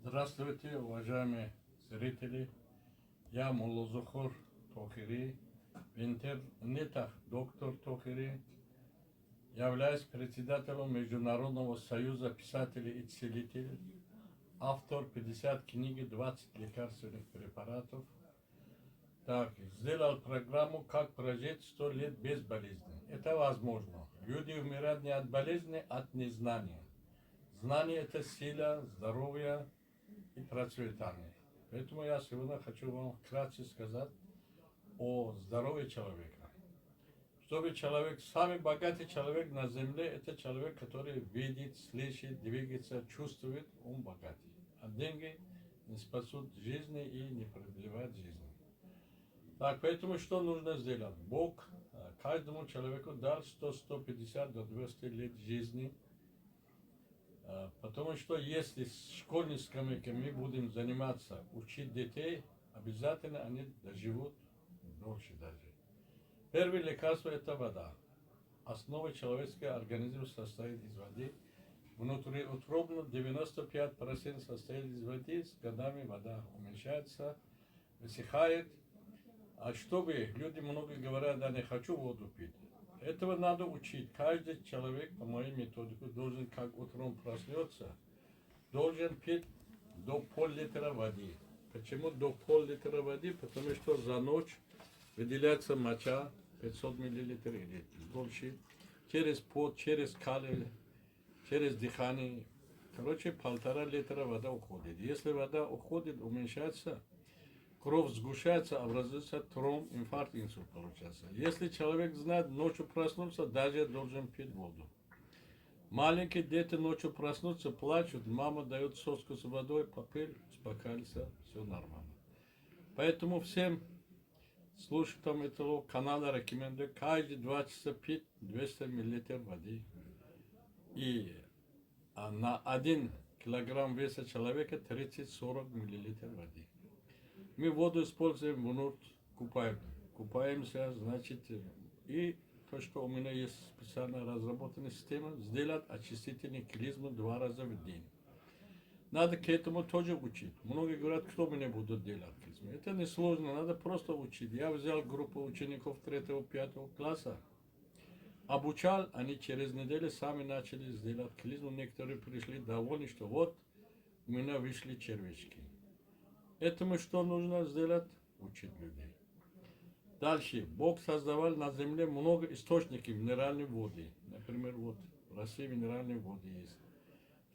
Здравствуйте, уважаемые зрители. Я Молозухур Тохири, в интернетах доктор Тохири. Являюсь председателем Международного союза писателей и целителей, автор 50 книг и 20 лекарственных препаратов. Так, сделал программу «Как прожить 100 лет без болезни». Это возможно. Люди умирают не от болезни, а от незнания. Знание – это сила, здоровье и процветание. Поэтому я сегодня хочу вам вкратце сказать о здоровье человека. Чтобы человек, самый богатый человек на земле, это человек, который видит, слышит, двигается, чувствует, он богатый. А деньги не спасут жизни и не продлевают жизнь. Так, поэтому что нужно сделать? Бог каждому человеку дал 100-150 до 200 лет жизни. Потому что если с школьной скамейки мы будем заниматься, учить детей, обязательно они доживут дольше даже. Первое лекарство – это вода. Основа человеческого организма состоит из воды. Внутриутробно 95% состоит из воды. С годами вода уменьшается, высыхает. А чтобы люди много говорят, да не хочу воду пить. Этого надо учить. Каждый человек, по моей методике, должен, как утром проснется, должен пить до пол-литра воды. Почему до пол-литра воды? Потому что за ночь выделяется моча 500 мл или больше. Через пот, через калий, через дыхание. Короче, 1,5 литра вода уходит. Если вода уходит, уменьшается, кровь сгущается, образуется тромб, инфаркт, инсульт получается. Если человек знает, ночью проснулся, даже должен пить воду. Маленькие дети ночью проснутся, плачут, мама дает соску с водой, попил, успокаивается, все нормально. Поэтому всем слушателям этого канала рекомендую каждые 2 часа пить 200 мл воды. И на 1 килограмм веса человека 30-40 мл воды. Мы воду используем внутрь, купаемся, значит, и то, что у меня есть специально разработанная система, сделать очистительный клизму 2 раза в день. Надо к этому тоже учить. Многие говорят, кто мне будет делать клизму. Это не сложно, надо просто учить. Я взял группу учеников 3-5 класса, обучал, они через неделю сами начали сделать клизму. Некоторые пришли довольны, что вот у меня вышли червячки. Этому что нужно сделать? Учить людей. Дальше. Бог создавал на земле много источников минеральной воды. Например, вот в России минеральные воды есть.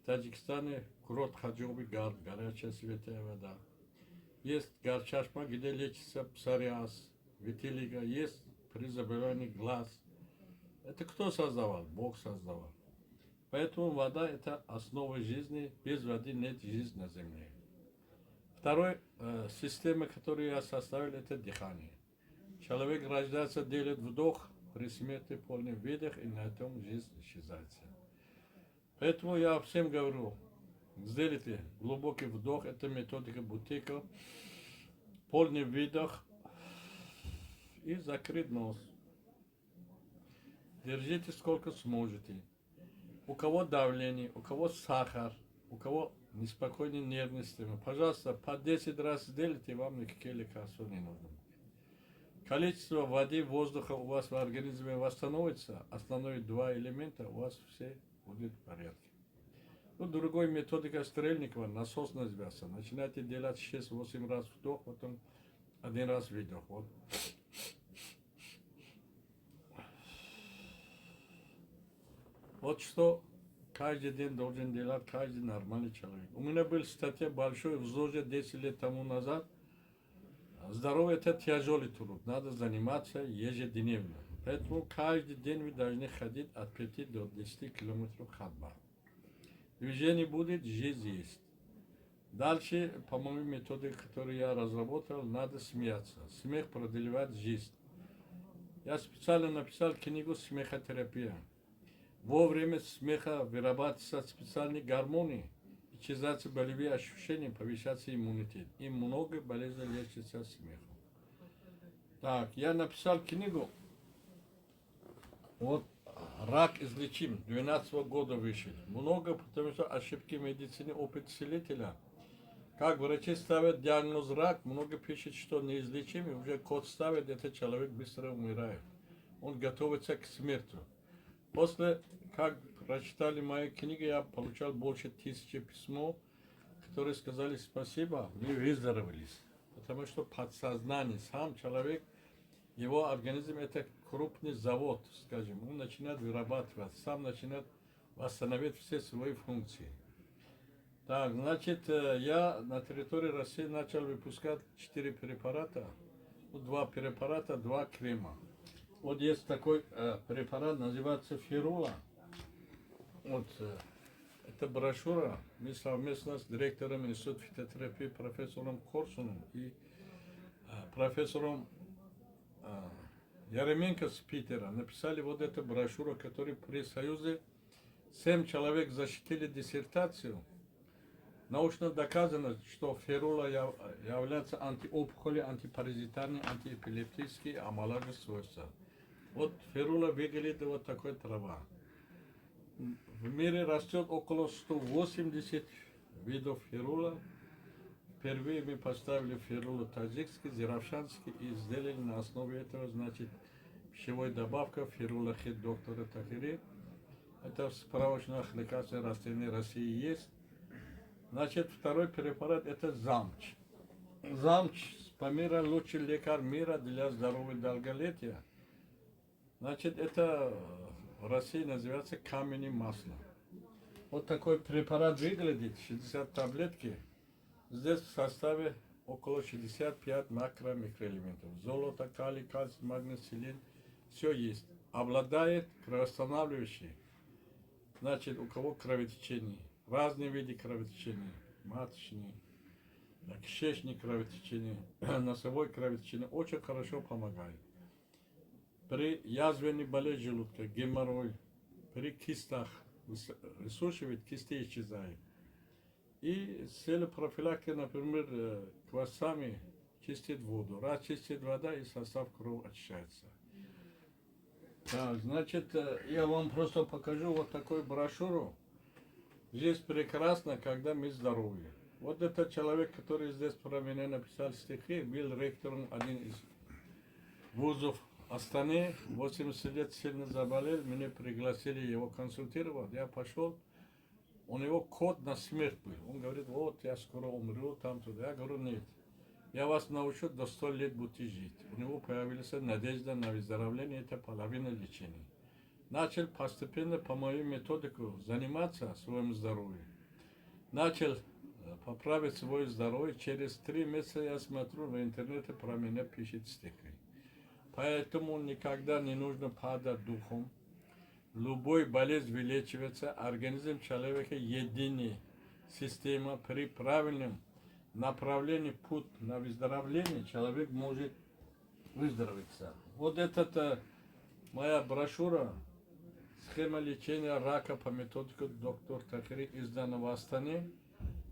В Таджикистане Курот Хаджоби Гар, горячая святая вода. Есть Гарчашма, где лечится псориаз, витилиго. Есть при заболевании глаз. Это кто создавал? Бог создавал. Поэтому вода – это основа жизни. Без воды нет жизни на земле. Второй система, которую я составил, это дыхание. Человек рождается, делает вдох, при смерти полный выдох, и на этом жизнь исчезает. Поэтому я всем говорю, сделайте глубокий вдох, это методика Бутейко, полный выдох и закрыть нос. Держите сколько сможете. У кого давление, у кого сахар, у кого неспокойная нервная система, пожалуйста, по 10 раз сделайте, вам никакие лекарства не нужны. Количество воды, воздуха у вас в организме восстановится, основные 2 элемента, у вас все будет в порядке. Ну, другой методика Стрельникова, насос называется. Начинайте делать 6-8 раз вдох, потом 1 раз выдох. Вот. Вот что каждый день должен делать каждый нормальный человек. У меня была статья большой в ЗОЖе 10 лет тому назад. Здоровье – это тяжелый труд, надо заниматься ежедневно. Поэтому каждый день вы должны ходить от 5 до 10 километров ходьба. Движение будет, жизнь есть. Дальше, по моей методике, которую я разработал, надо смеяться. Смех продлевает жизнь. Я специально написал книгу «Смехотерапия». Во время смеха вырабатываются специальные гормоны, исчезают болевые ощущения, повышается иммунитет. И много болезней лечится смехом. Так, я написал книгу, вот, рак излечим, 12 года вышел. Много, потому что ошибки медицины, опыт целителя. Как врачи ставят диагноз рак, много пишут, что неизлечимый, уже код ставят, этот человек быстро умирает. Он готовится к смерти. После, как прочитали мои книги, я получал больше 1000 письмо, которые сказали спасибо, мы выздоровелись. Потому что подсознание, сам человек, его организм это крупный завод, скажем, он начинает вырабатывать, сам начинает восстановить все свои функции. Так, значит, я на территории России начал выпускать 4 препарата, 2 препарата, 2 крема. Вот есть такой препарат, называется Фирула. Вот это брошюра. Мы совместно с директором Института фитотерапии профессором Корсуном и профессором Яременко с Питера написали вот эту брошюру, которую при Союзе 7 человек защитили диссертацию. Научно доказано, что ферула является антиопухоли, антипаразитарный, антиэпилептический, омоложит свойства. Вот ферула выглядит вот такой трава. В мире растет около 180 видов ферула. Впервые мы поставили ферулу таджикский, зиравшанский и сделали на основе этого, значит, пищевой добавка ферула хит доктора Тахири. Это в справочных лекарственных растений России есть. Значит, второй препарат это замч. Замч по миру лучший лекарь мира для здоровья долголетия. Значит, это в России называется камень масло. Вот такой препарат выглядит, 60 таблетки. Здесь в составе около 65 макро-микроэлементов. Золото, калий, кальций, магний, селен. Все есть. Обладает кровоостанавливающей. Значит, у кого кровотечение. Разные виды кровотечения. Маточные, кишечные кровотечения, носовое кровотечение. Очень хорошо помогает. При язвенной болезни желудка, геморрой, при кистах, высушивает, кисты исчезают. И с целью профилактики, например, квасами чистит воду. Раз чистит вода, и состав крови очищается. Так, значит, я вам просто покажу вот такую брошюру. Здесь прекрасно, когда мы здоровы. Вот этот человек, который здесь про меня написал стихи, был ректором один из вузов Астаны. 80 лет сильно заболел, меня пригласили его консультировать. Я пошел. У него код на смерть был. Он говорит, вот я скоро умру, там-туда. Я говорю, нет. Я вас научу, до 100 лет будете жить. У него появилась надежда на выздоровление, это половина лечения. Начал постепенно по моей методике заниматься своим здоровьем. Начал поправить свое здоровье. Через 3 месяца я смотрю в интернете, про меня пишет стихи. Поэтому никогда не нужно падать духом. Любой болезнь вылечивается, организм человека единый. Система при правильном направлении, путь на выздоровление, человек может выздороветь. Вот это моя брошюра «Схема лечения рака по методике доктор Тахири», издана в Астане.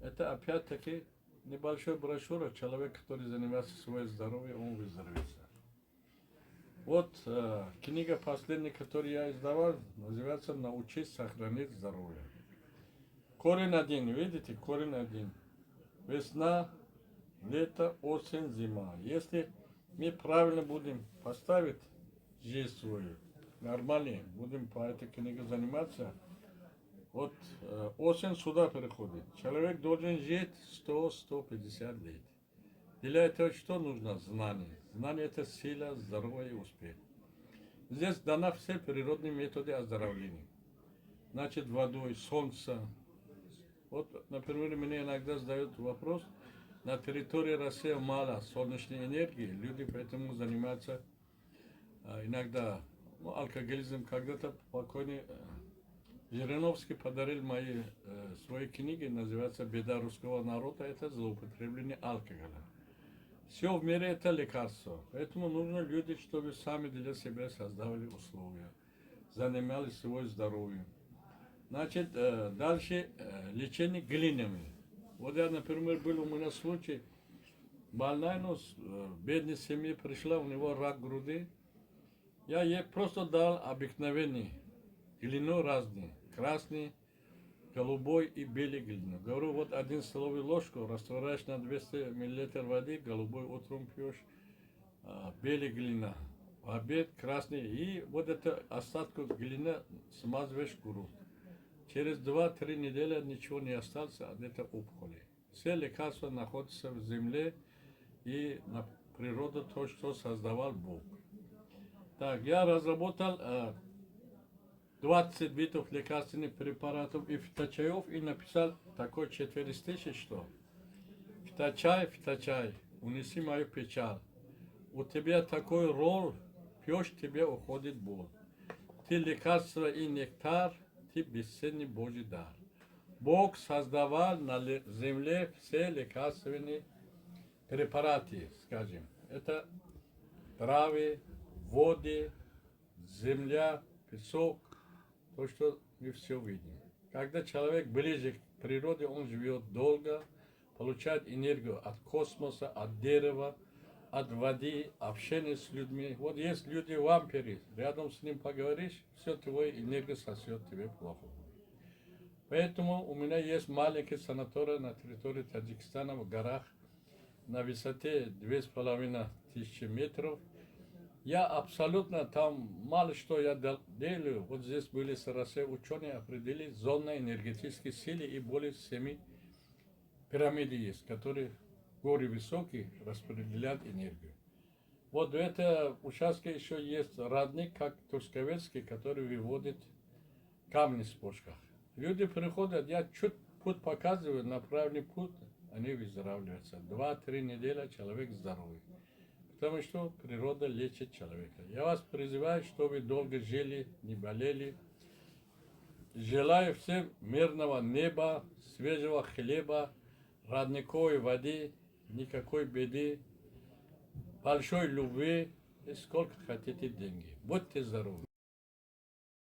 Это опять-таки небольшая брошюра, человек, который занимается своим здоровьем, он выздоровеет. Вот книга последняя, которую я издавал, называется «Научись сохранить здоровье». Корень один, видите, корень один. Весна, лето, осень, зима. Если мы правильно будем поставить жизнь свою, нормально, будем по этой книге заниматься, вот осень сюда переходит. Человек должен жить 100-150 лет. Для этого что нужно? Знание. Знание это сила, здоровье и успех. Здесь даны все природные методы оздоровления. Значит, водой, солнце. Вот, например, мне иногда задают вопрос, на территории России мало солнечной энергии, люди поэтому занимаются иногда алкоголизм. Когда-то покойный Жириновский подарил мои свои книги, называется «Беда русского народа», это злоупотребление алкоголя. Все в мире это лекарство, поэтому нужно люди, чтобы сами для себя создавали условия, занимались своим здоровьем. Значит, дальше лечение глинами. Вот я, например, был у меня случай, больная, но бедной семьи пришла, у него рак груди. Я ей просто дал обыкновенный глину разные, красный, голубой и белый глину. Говорю, вот 1 столовую ложку растворяешь на 200 мл воды, голубой утром пьешь, белый глина. В обед красный. И вот это остатку глины смазываешь грудь. Через 2-3 недели ничего не осталось, а это опухоли. Все лекарства находятся в земле и на природе то, что создавал Бог. Так, я разработал 20 видов лекарственных препаратов и фиточаев и написал такой 4 стихи, что фиточай, унеси мою печаль. У тебя такой роль, пьешь, тебе уходит боль. Ты лекарство и нектар, ты бесценный Божий дар. Бог создавал на земле все лекарственные препараты, скажем. Это травы, воды, земля, песок, то, что мы все видим. Когда человек ближе к природе, он живет долго, получает энергию от космоса, от дерева, от воды, общение с людьми. Вот есть люди-вампиры, рядом с ним поговоришь, все твоя энергия сосет, тебе плохо. Поэтому у меня есть маленький санаторий на территории Таджикистана в горах на высоте 2500 метров. Я абсолютно там мало что я делаю. Вот здесь были сразу ученые определили зоны энергетической силы и более 7 пирамиды есть, которые горы высокие распределяют энергию. Вот в этом участке еще есть родник, как Турсковецкий, который выводит камни с почках. Люди приходят, я чуть путь показываю, на правильный путь, они выздоравливаются. 2-3 недели человек здоровый. Потому что природа лечит человека. Я вас призываю, чтобы долго жили, не болели. Желаю всем мирного неба, свежего хлеба, родниковой воды, никакой беды, большой любви и сколько хотите деньги. Будьте здоровы.